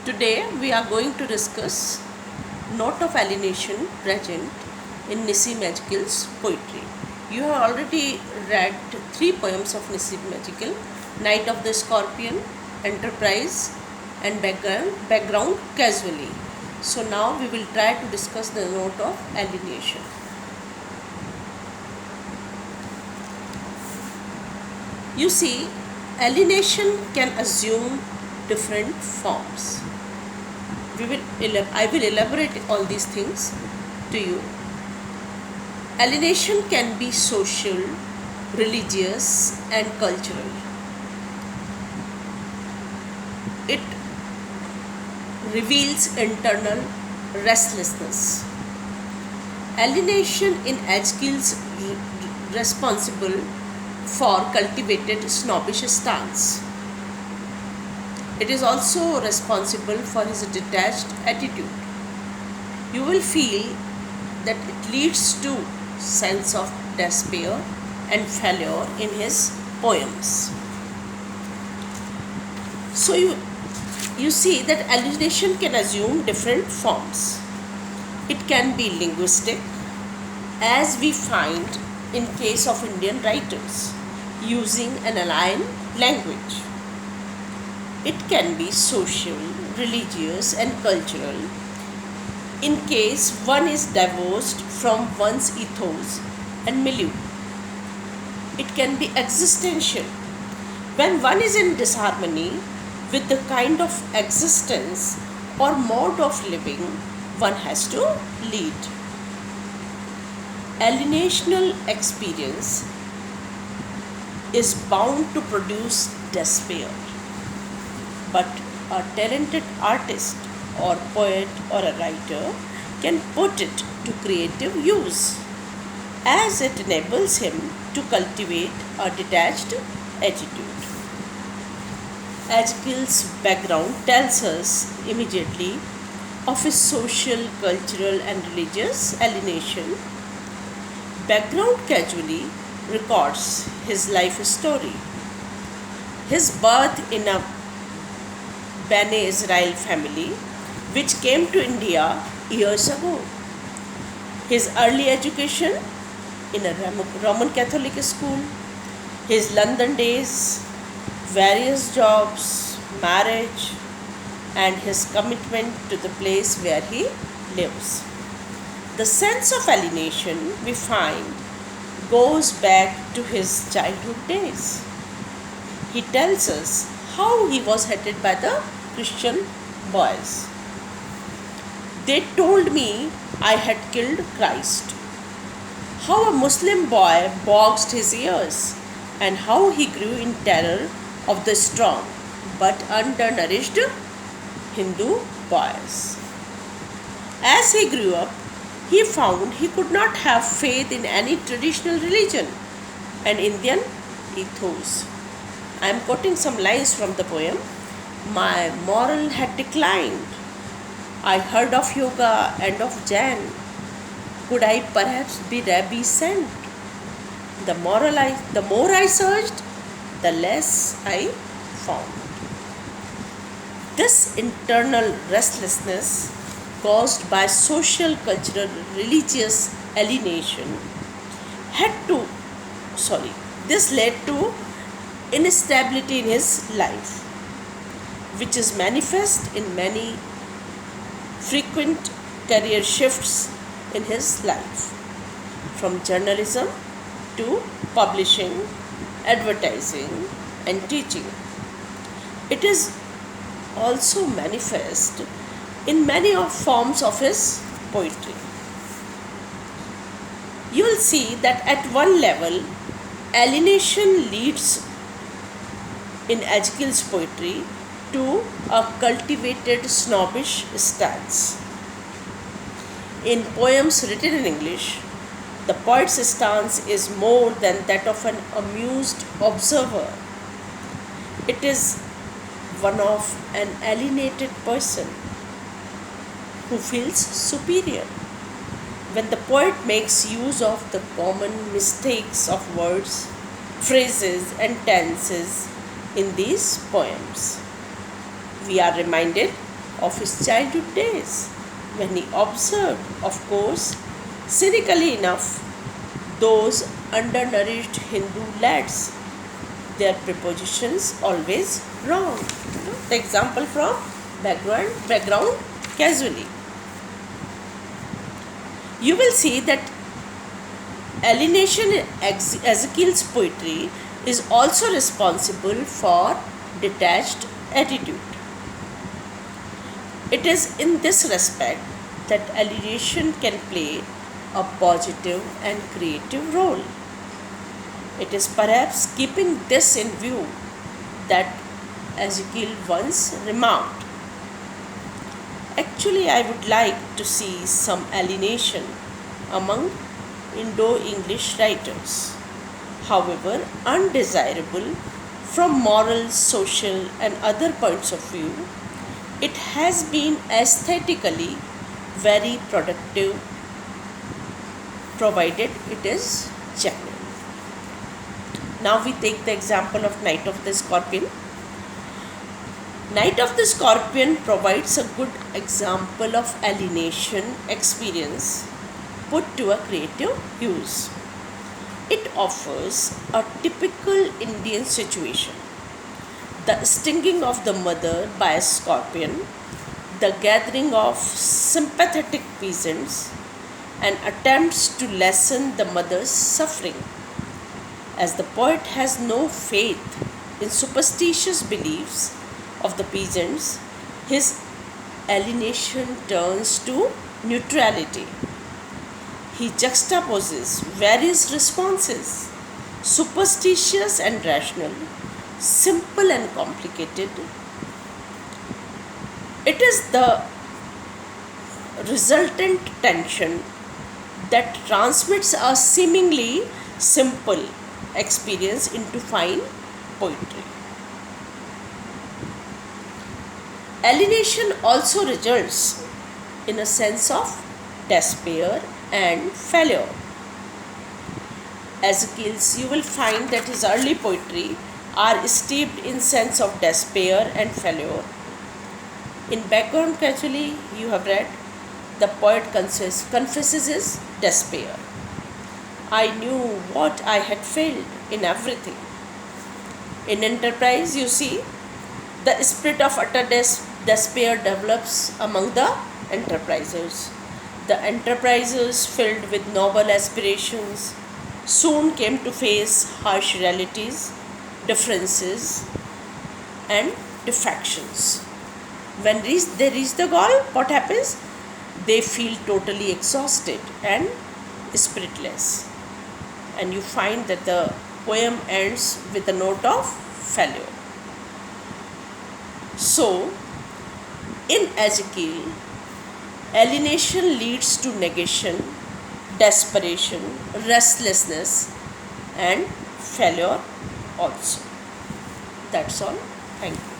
Today we are going to discuss Note of Alienation present in Nissim Ezekiel's poetry. You have already read three poems of Nissim Ezekiel: Night of the Scorpion, Enterprise, and background Casually. So now we will try to discuss the note of alienation. You see, alienation can assume different forms. I will elaborate all these things to you. Alienation can be social, religious, and cultural. It reveals internal restlessness. Alienation in Ezekiel's responsible for cultivated snobbish stance. It is also responsible for his detached attitude. You will feel that it leads to sense of despair and failure in his poems. So you see that alienation can assume different forms. It can be linguistic, as we find in case of Indian writers using an alien language. It can be social, religious, and cultural, in case one is divorced from one's ethos and milieu. It can be existential, when one is in disharmony with the kind of existence or mode of living one has to lead. Alienational experience is bound to produce despair, but a talented artist or poet or a writer can put it to creative use, as it enables him to cultivate a detached attitude. Ezekiel's background tells us immediately of his social, cultural, and religious alienation. Background casually records his life story. His birth in a Bene Israel family which came to India years ago. His early education in a Roman Catholic school, his London days, various jobs, marriage, and his commitment to the place where he lives. The sense of alienation we find goes back to his childhood days. He tells us how he was hated by the Christian boys. They told me I had killed Christ. How a Muslim boy boxed his ears, and how he grew in terror of the strong but undernourished Hindu boys. As he grew up, he found he could not have faith in any traditional religion and Indian ethos. I am quoting some lines from the poem. My moral had declined. I heard of yoga and of Jain. Could I perhaps be rabbi sent? The more I searched, the less I found. This internal restlessness caused by social, cultural, religious alienation this led to instability in his life, which is manifest in many frequent career shifts in his life, from journalism to publishing, advertising, and teaching. It is also manifest in many of forms of his poetry. You will see that at one level, alienation leads in Ezekiel's poetry to a cultivated snobbish stance. In poems written in English, the poet's stance is more than that of an amused observer. It is one of an alienated person who feels superior. When the poet makes use of the common mistakes of words, phrases, and tenses in these poems, we are reminded of his childhood days when he observed, of course, cynically enough, those undernourished Hindu lads, their prepositions always wrong. The example from background casually. You will see that alienation in Ezekiel's poetry is also responsible for detached attitude. It is in this respect that alienation can play a positive and creative role. It is perhaps keeping this in view that Ezekiel once remarked, "Actually, I would like to see some alienation among Indo-English writers. However undesirable from moral, social, and other points of view, it has been aesthetically very productive provided it is genuine." Now we take the example of Knight of the Scorpion. Knight of the Scorpion provides a good example of alienation experience put to a creative use. It offers a typical Indian situation: the stinging of the mother by a scorpion, the gathering of sympathetic peasants, and attempts to lessen the mother's suffering. As the poet has no faith in superstitious beliefs of the peasants, his alienation turns to neutrality. He juxtaposes various responses: superstitious and rational, simple and complicated. It is the resultant tension that transmits a seemingly simple experience into fine poetry. Alienation also results in a sense of despair and failure. Ezekiel's, you will find that his early poetry are steeped in sense of despair and failure. In background casually, you have read, the poet confesses his despair. "I knew what I had failed in everything." In Enterprise, you see, the spirit of utter despair develops among the enterprisers. The enterprisers, filled with noble aspirations, soon came to face harsh realities, differences, and defections. When they reach the goal, what happens? They feel totally exhausted and spiritless. And you find that the poem ends with a note of failure. So, in Ezekiel, alienation leads to negation, desperation, restlessness, and failure also. That's all. Thank you.